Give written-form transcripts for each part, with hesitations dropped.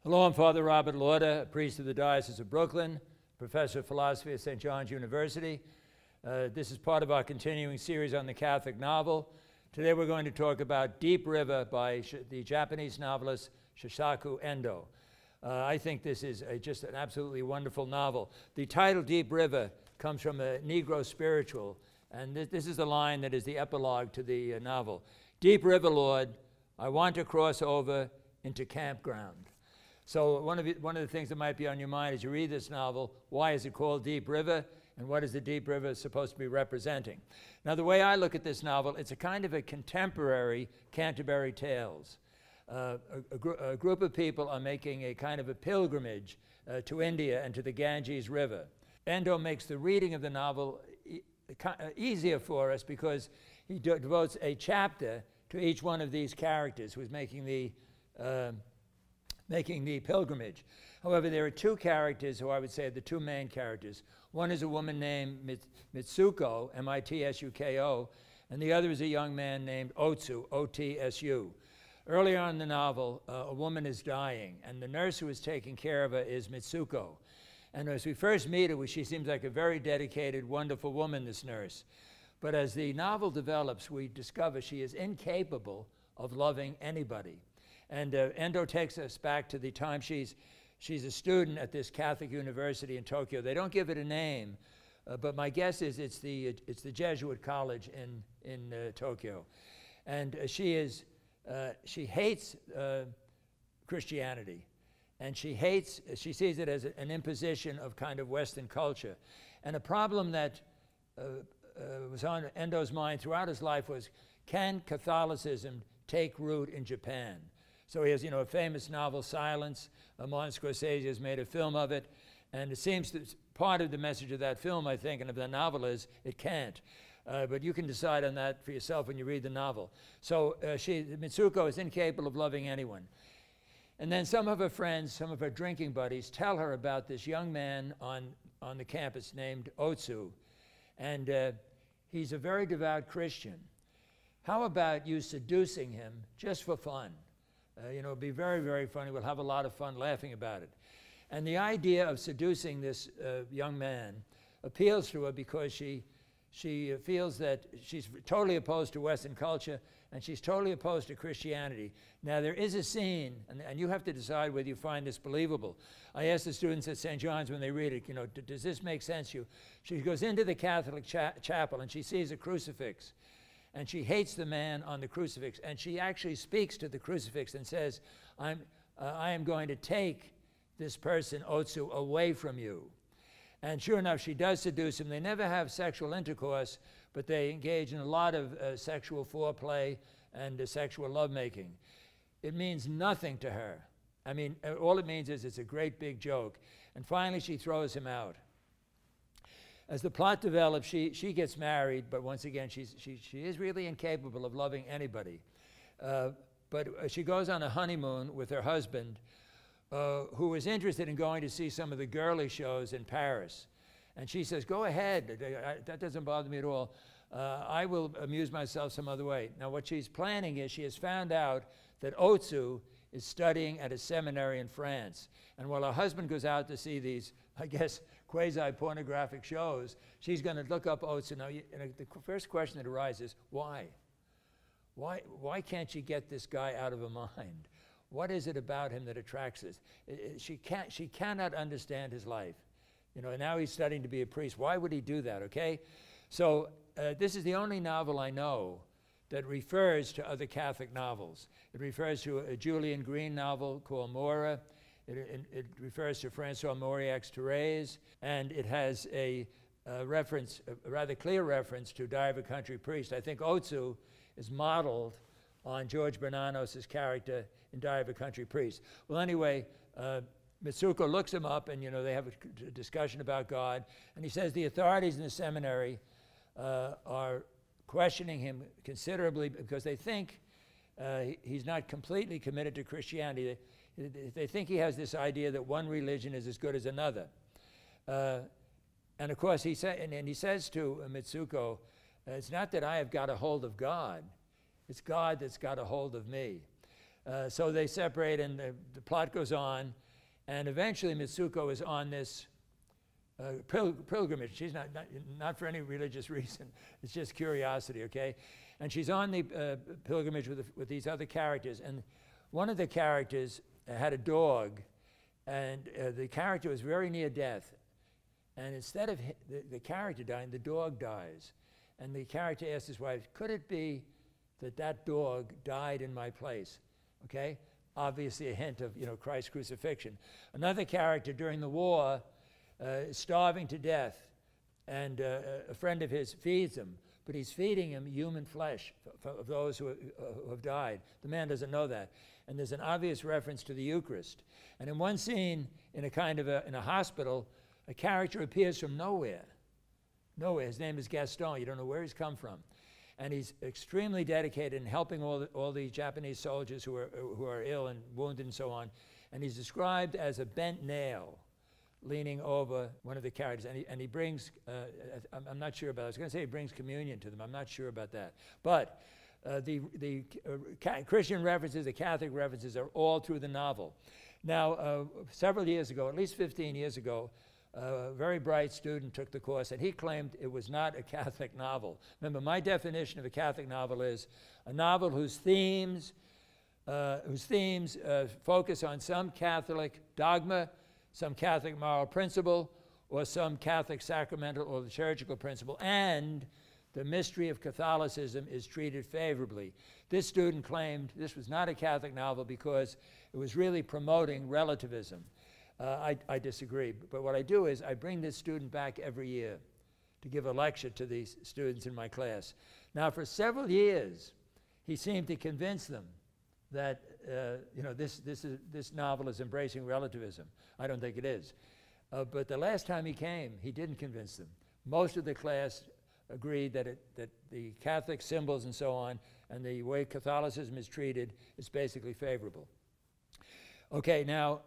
Hello, I'm Father Robert Lauder, a priest of the Diocese of Brooklyn, professor of philosophy at St. John's University. This is part of our continuing series on the Catholic novel. Today we're going to talk about Deep River by the Japanese novelist Shusaku Endo. I think this is just an absolutely wonderful novel. The title Deep River comes from a Negro spiritual, and this is the line that is the epilogue to the novel. Deep River, Lord, I want to cross over into campground. So one of the things that might be on your mind as you read this novel, why is it called Deep River, and what is the Deep River supposed to be representing? Now, the way I look at this novel, it's a kind of a contemporary Canterbury Tales. A group of people are making a kind of a pilgrimage to India and to the Ganges River. Endo makes the reading of the novel easier for us because he devotes a chapter to each one of these characters who's making the pilgrimage. However, there are two characters who I would say are the two main characters. One is a woman named Mitsuko, M-I-T-S-U-K-O, and the other is a young man named Otsu, O-T-S-U. Earlier on in the novel, a woman is dying, and the nurse who is taking care of her is Mitsuko. And as we first meet her, she seems like a very dedicated, wonderful woman, this nurse. But as the novel develops, we discover she is incapable of loving anybody. And Endo takes us back to the time she's a student at this Catholic university in Tokyo. They don't give it a name, but my guess is it's the Jesuit college in Tokyo. And she hates Christianity, and she sees it as an imposition of kind of Western culture. And a problem that was on Endo's mind throughout his life was, can Catholicism take root in Japan? So he has, a famous novel, Silence. Martin Scorsese has made a film of it. And it seems that part of the message of that film, I think, and of the novel is, it can't. But you can decide on that for yourself when you read the novel. So Mitsuko is incapable of loving anyone. And then some of her friends, some of her drinking buddies, tell her about this young man on the campus named Otsu. And he's a very devout Christian. How about you seducing him just for fun? It'd be very, very funny. We'll have a lot of fun laughing about it. And the idea of seducing this young man appeals to her because she feels that she's totally opposed to Western culture and she's totally opposed to Christianity. Now, there is a scene, and you have to decide whether you find this believable. I asked the students at St. John's when they read it, does this make sense to you? She goes into the Catholic chapel and she sees a crucifix. And she hates the man on the crucifix, and she actually speaks to the crucifix and says, I am going to take this person, Otsu, away from you. And sure enough, she does seduce him. They never have sexual intercourse, but they engage in a lot of sexual foreplay and sexual lovemaking. It means nothing to her. I mean, all it means is it's a great big joke. And finally, she throws him out. As the plot develops, she gets married, but once again, she is really incapable of loving anybody. But she goes on a honeymoon with her husband, who is interested in going to see some of the girly shows in Paris. And she says, go ahead, that doesn't bother me at all. I will amuse myself some other way. Now, what she's planning is she has found out that Otsu is studying at a seminary in France. And while her husband goes out to see these, I guess, quasi-pornographic shows, she's going to look up Otsu. Now, the first question that arises, why? Why can't she get this guy out of her mind? What is it about him that attracts us? She cannot understand his life. Now he's studying to be a priest. Why would he do that, okay? So this is the only novel I know that refers to other Catholic novels. It refers to a Julian Green novel called Mora. It refers to Francois Mauriac's Thérèse, and it has a reference, a rather clear reference to Diary of a Country Priest. I think Otsu is modeled on George Bernanos' character in Diary of a Country Priest. Well, anyway, Mitsuko looks him up, and they have a discussion about God, and he says the authorities in the seminary are questioning him considerably because they think he's not completely committed to Christianity. They think he has this idea that one religion is as good as another. And of course, he says to Mitsuko, it's not that I have got a hold of God, it's God that's got a hold of me. So they separate, and the plot goes on, and eventually Mitsuko is on this pilgrimage. She's not for any religious reason. It's just curiosity, okay? And she's on the pilgrimage with these other characters, and one of the characters had a dog, and the character was very near death. And instead of the character dying, the dog dies. And the character asks his wife, could it be that that dog died in my place? Okay? Obviously a hint of, Christ's crucifixion. Another character during the war is starving to death, and a friend of his feeds him, but he's feeding him human flesh of those who have died. The man doesn't know that. And there's an obvious reference to the Eucharist. And in one scene, in a hospital, a character appears from nowhere. Nowhere. His name is Gaston. You don't know where he's come from. And he's extremely dedicated in helping all the Japanese soldiers who are ill and wounded and so on. And he's described as a bent nail leaning over one of the characters. And he brings, I'm not sure about it. I was going to say he brings communion to them. I'm not sure about that. But the Christian references, the Catholic references are all through the novel. Now, several years ago, at least 15 years ago, a very bright student took the course, and he claimed it was not a Catholic novel. Remember, my definition of a Catholic novel is a novel whose themes focus on some Catholic dogma, some Catholic moral principle, or some Catholic sacramental or liturgical principle, and the mystery of Catholicism is treated favorably. This student claimed this was not a Catholic novel because it was really promoting relativism. I disagree, but what I do is I bring this student back every year to give a lecture to these students in my class. Now, for several years, he seemed to convince them that this novel is embracing relativism. I don't think it is. But the last time he came, he didn't convince them. Most of the class agreed that the Catholic symbols and so on, and the way Catholicism is treated is basically favorable. Okay, now,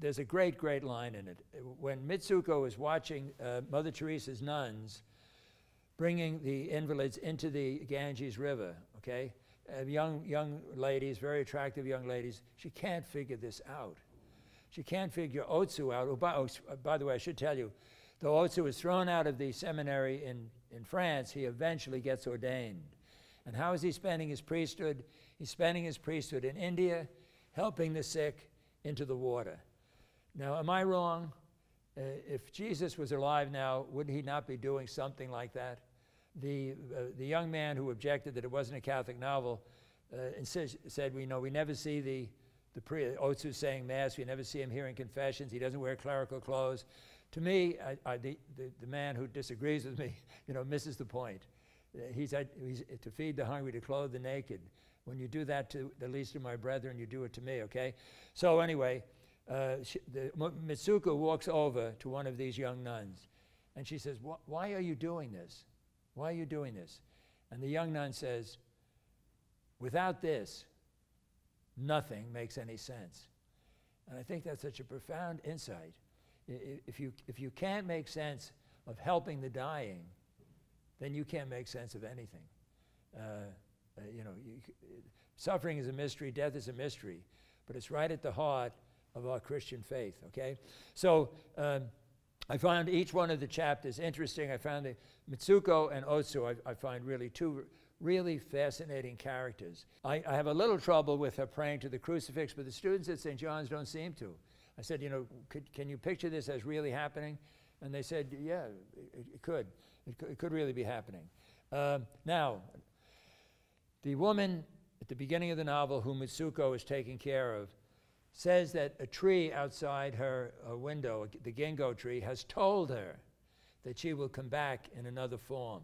there's a great, great line in it. When Mitsuko is watching Mother Teresa's nuns bringing the invalids into the Ganges River, okay? Young ladies, very attractive young ladies, she can't figure this out. She can't figure Otsu out. By the way, I should tell you, though Otsu was thrown out of the seminary in France, he eventually gets ordained. And how is he spending his priesthood? He's spending his priesthood in India, helping the sick into the water. Now, am I wrong? If Jesus was alive now, would he not be doing something like that? The young man who objected that it wasn't a Catholic novel said, we never see the Otsu saying Mass. We never see him hearing confessions. He doesn't wear clerical clothes. To me, the man who disagrees with me, misses the point. He's to feed the hungry, to clothe the naked. When you do that to the least of my brethren, you do it to me, okay? So anyway, Mitsuko walks over to one of these young nuns, and she says, why are you doing this? Why are you doing this? And the young nun says, without this, nothing makes any sense. And I think that's such a profound insight. If you can't make sense of helping the dying, then you can't make sense of anything. Suffering is a mystery, death is a mystery, but it's right at the heart of our Christian faith, okay? So I found each one of the chapters interesting. I found the Mitsuko and Otsu, I find really two really fascinating characters. I have a little trouble with her praying to the crucifix, but the students at St. John's don't seem to. I said, can you picture this as really happening? And they said, yeah, it could. It could really be happening. Now, the woman at the beginning of the novel whom Mitsuko is taking care of says that a tree outside her window, the ginkgo tree, has told her that she will come back in another form.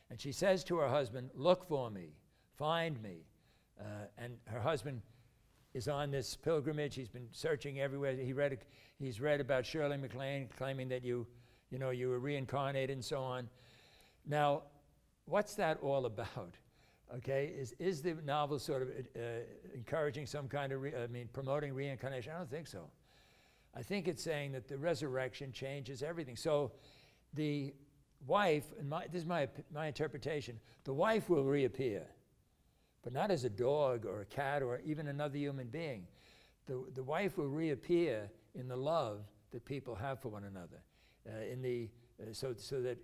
And she says to her husband, look for me, find me. And her husband is on this pilgrimage. He's been searching everywhere. He's read about Shirley MacLaine claiming that you were reincarnated and so on. Now, what's that all about? Okay, is the novel sort of encouraging some kind of, promoting reincarnation? I don't think so. I think it's saying that the resurrection changes everything. So the wife, and this is my interpretation, the wife will reappear, but not as a dog or a cat or even another human being. The wife will reappear in the love that people have for one another. So that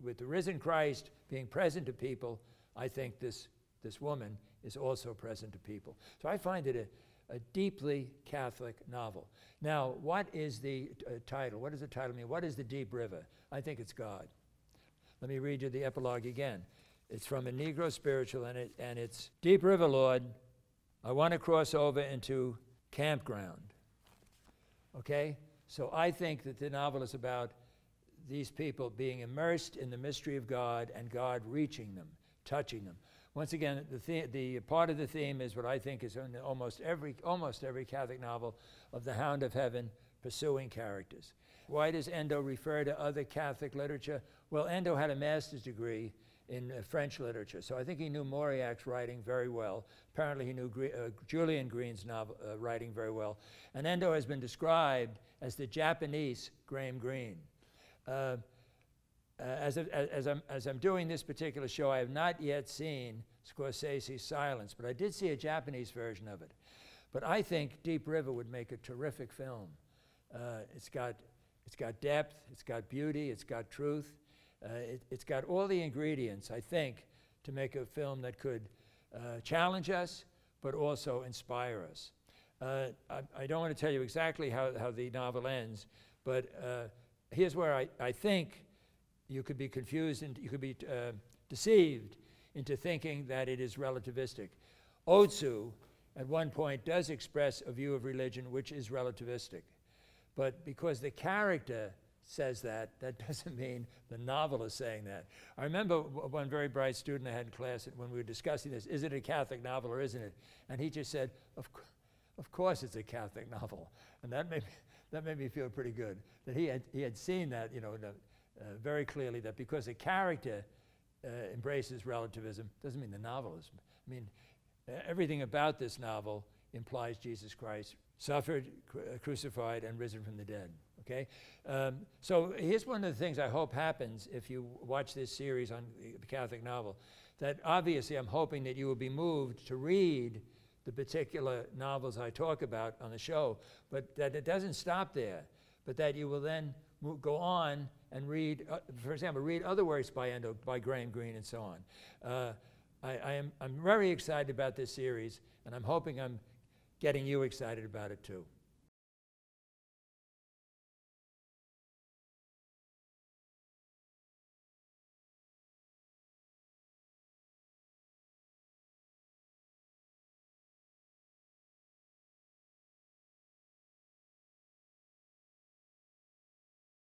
with the risen Christ being present to people, I think this woman is also present to people. So I find it a deeply Catholic novel. Now, what is the title? What does the title mean? What is the deep river? I think it's God. Let me read you the epilogue again. It's from a Negro spiritual, and it's, "Deep river, Lord, I want to cross over into campground." Okay? So I think that the novel is about these people being immersed in the mystery of God and God reaching them, touching them. Once again, the part of the theme is what I think is in almost every Catholic novel, of the hound of heaven pursuing characters. Why does Endo refer to other Catholic literature? Well, Endo had a master's degree in French literature, so I think he knew Mauriac's writing very well. Apparently he knew Julian Green's writing very well. And Endo has been described as the Japanese Graham Greene. As I'm doing this particular show, I have not yet seen Scorsese's Silence, but I did see a Japanese version of it. But I think Deep River would make a terrific film. It's got depth, it's got beauty, it's got truth. It's got all the ingredients, I think, to make a film that could challenge us, but also inspire us. I don't want to tell you exactly how the novel ends, but here's where I think you could be confused and you could be deceived into thinking that it is relativistic. Otsu, at one point, does express a view of religion which is relativistic. But because the character says that doesn't mean the novel is saying that. I remember one very bright student I had in class when we were discussing this, is it a Catholic novel or isn't it? And he just said, of course it's a Catholic novel. And that made me feel pretty good, that he had seen that, you know, very clearly, that because a character embraces relativism doesn't mean the novel is. I mean, everything about this novel implies Jesus Christ suffered, crucified, and risen from the dead. Okay? So here's one of the things I hope happens if you watch this series on the Catholic novel, that obviously I'm hoping that you will be moved to read the particular novels I talk about on the show, but that it doesn't stop there, but that you will then go on and read, for example, read other works by Endo, by Graham Greene, and so on. I'm very excited about this series, and I'm hoping I'm getting you excited about it too.